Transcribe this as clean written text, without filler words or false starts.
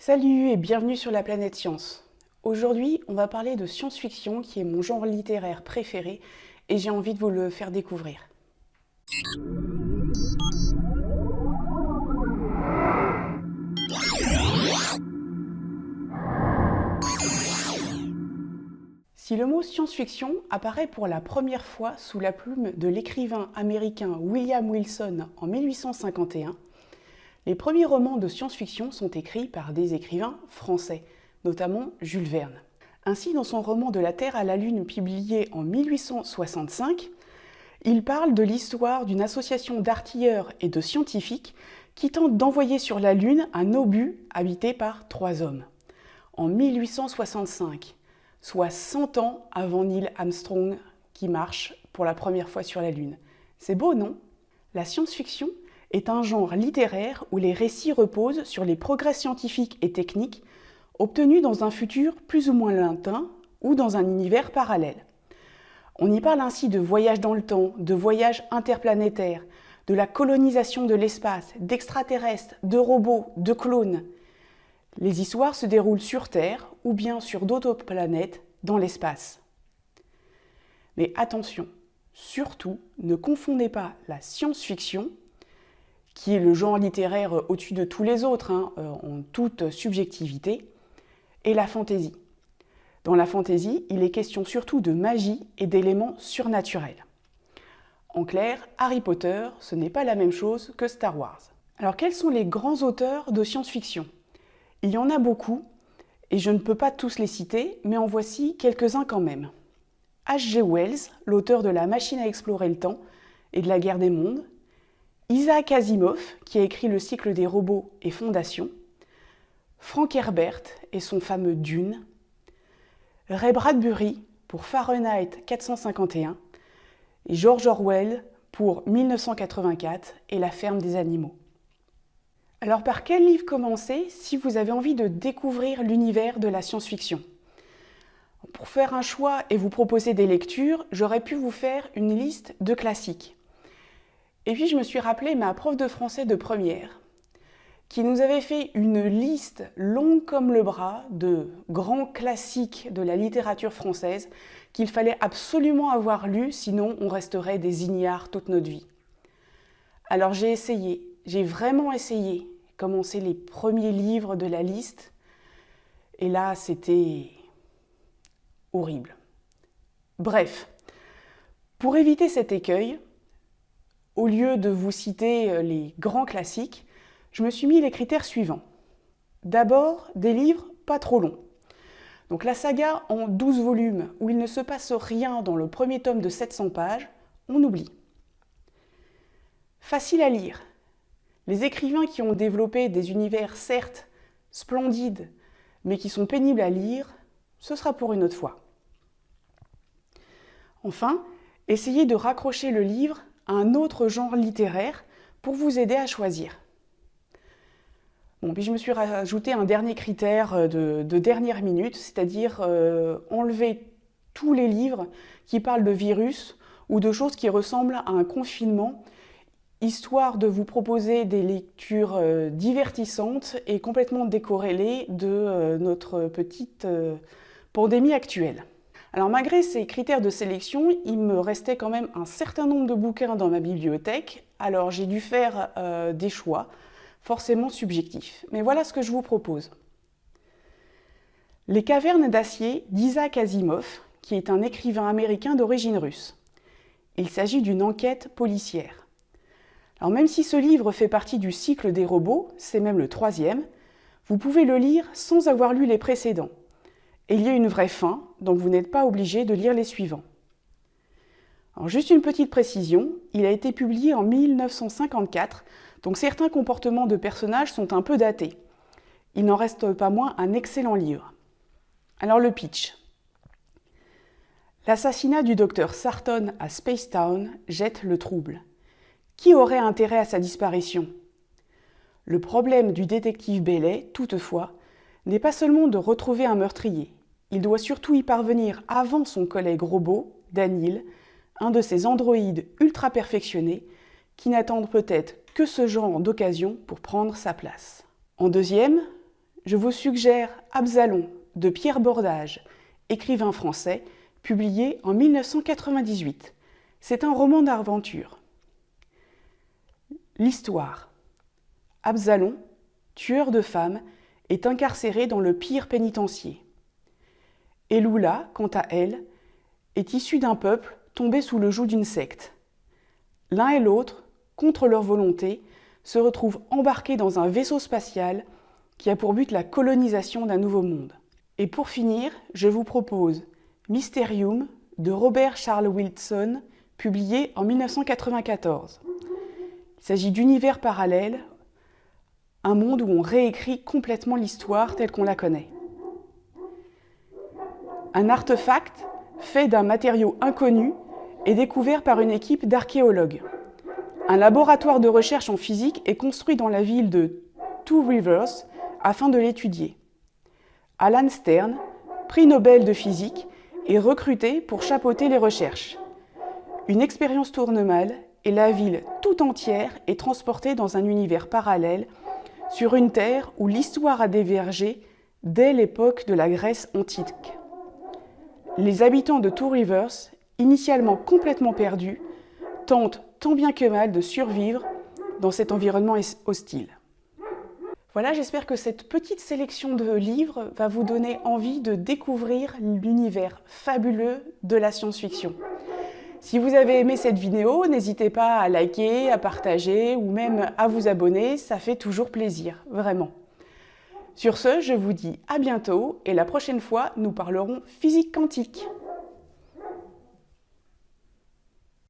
Salut et bienvenue sur la planète Science. Aujourd'hui, on va parler de science-fiction qui est mon genre littéraire préféré et j'ai envie de vous le faire découvrir. Si le mot science-fiction apparaît pour la première fois sous la plume de l'écrivain américain William Wilson en 1851, les premiers romans de science-fiction sont écrits par des écrivains français, notamment Jules Verne. Ainsi, dans son roman De la Terre à la Lune, publié en 1865, il parle de l'histoire d'une association d'artilleurs et de scientifiques qui tentent d'envoyer sur la Lune un obus habité par 3 hommes. En 1865, soit 100 ans avant Neil Armstrong qui marche pour la première fois sur la Lune. C'est beau, non? La science-fiction est un genre littéraire où les récits reposent sur les progrès scientifiques et techniques obtenus dans un futur plus ou moins lointain ou dans un univers parallèle. On y parle ainsi de voyages dans le temps, de voyages interplanétaires, de la colonisation de l'espace, d'extraterrestres, de robots, de clones. Les histoires se déroulent sur Terre ou bien sur d'autres planètes dans l'espace. Mais attention, surtout, ne confondez pas la science-fiction, qui est le genre littéraire au-dessus de tous les autres, en toute subjectivité, et la fantaisie. Dans la fantaisie, il est question surtout de magie et d'éléments surnaturels. En clair, Harry Potter, ce n'est pas la même chose que Star Wars. Alors quels sont les grands auteurs de science-fiction ? Il y en a beaucoup, et je ne peux pas tous les citer, mais en voici quelques-uns quand même. H.G. Wells, l'auteur de La machine à explorer le temps et de la guerre des mondes. Isaac Asimov, qui a écrit le cycle des robots et Fondation. Frank Herbert et son fameux Dune. Ray Bradbury pour Fahrenheit 451. Et George Orwell pour 1984 et La ferme des animaux. Alors par quel livre commencer si vous avez envie de découvrir l'univers de la science-fiction ? Pour faire un choix et vous proposer des lectures, j'aurais pu vous faire une liste de classiques. Et puis je me suis rappelé ma prof de français de première, qui nous avait fait une liste longue comme le bras de grands classiques de la littérature française qu'il fallait absolument avoir lus, sinon on resterait des ignares toute notre vie. Alors j'ai vraiment essayé, commencer les premiers livres de la liste, et là c'était horrible. Bref, pour éviter cet écueil, au lieu de vous citer les grands classiques, je me suis mis les critères suivants. D'abord, des livres pas trop longs. Donc la saga en 12 volumes où il ne se passe rien dans le premier tome de 700 pages, on oublie. Facile à lire. Les écrivains qui ont développé des univers certes splendides, mais qui sont pénibles à lire, ce sera pour une autre fois. Enfin, essayez de raccrocher le livre à un autre genre littéraire pour vous aider à choisir. Bon, puis je me suis rajouté un dernier critère de dernière minute, c'est-à-dire enlever tous les livres qui parlent de virus ou de choses qui ressemblent à un confinement, histoire de vous proposer des lectures divertissantes et complètement décorrélées de notre petite pandémie actuelle. Alors malgré ces critères de sélection, il me restait quand même un certain nombre de bouquins dans ma bibliothèque, alors j'ai dû faire des choix, forcément subjectifs. Mais voilà ce que je vous propose. Les cavernes d'acier d'Isaac Asimov, qui est un écrivain américain d'origine russe. Il s'agit d'une enquête policière. Alors même si ce livre fait partie du cycle des robots, c'est même le 3e, vous pouvez le lire sans avoir lu les précédents. Et il y a une vraie fin, donc vous n'êtes pas obligé de lire les suivants. Alors juste une petite précision, il a été publié en 1954, donc certains comportements de personnages sont un peu datés. Il n'en reste pas moins un excellent livre. Alors le pitch. L'assassinat du docteur Sarton à Spacetown jette le trouble. Qui aurait intérêt à sa disparition ? Le problème du détective Bailey, toutefois, n'est pas seulement de retrouver un meurtrier. Il doit surtout y parvenir avant son collègue robot, Daniel, un de ces androïdes ultra perfectionnés qui n'attendent peut-être que ce genre d'occasion pour prendre sa place. En deuxième, je vous suggère Absalon de Pierre Bordage, écrivain français, publié en 1998. C'est un roman d'aventure. L'histoire. Absalon, tueur de femmes, est incarcéré dans le pire pénitencier. Elula, quant à elle, est issue d'un peuple tombé sous le joug d'une secte. L'un et l'autre, contre leur volonté, se retrouvent embarqués dans un vaisseau spatial qui a pour but la colonisation d'un nouveau monde. Et pour finir, je vous propose Mysterium de Robert Charles Wilson, publié en 1994. Il s'agit d'univers parallèles, un monde où on réécrit complètement l'histoire telle qu'on la connaît. Un artefact fait d'un matériau inconnu est découvert par une équipe d'archéologues. Un laboratoire de recherche en physique est construit dans la ville de Two Rivers afin de l'étudier. Alan Stern, prix Nobel de physique, est recruté pour chapeauter les recherches. Une expérience tourne mal et la ville tout entière est transportée dans un univers parallèle sur une terre où l'histoire a divergé dès l'époque de la Grèce antique. Les habitants de Two Rivers, initialement complètement perdus, tentent tant bien que mal de survivre dans cet environnement hostile. Voilà, j'espère que cette petite sélection de livres va vous donner envie de découvrir l'univers fabuleux de la science-fiction. Si vous avez aimé cette vidéo, n'hésitez pas à liker, à partager ou même à vous abonner, ça fait toujours plaisir, vraiment. Sur ce, je vous dis à bientôt et la prochaine fois, nous parlerons physique quantique.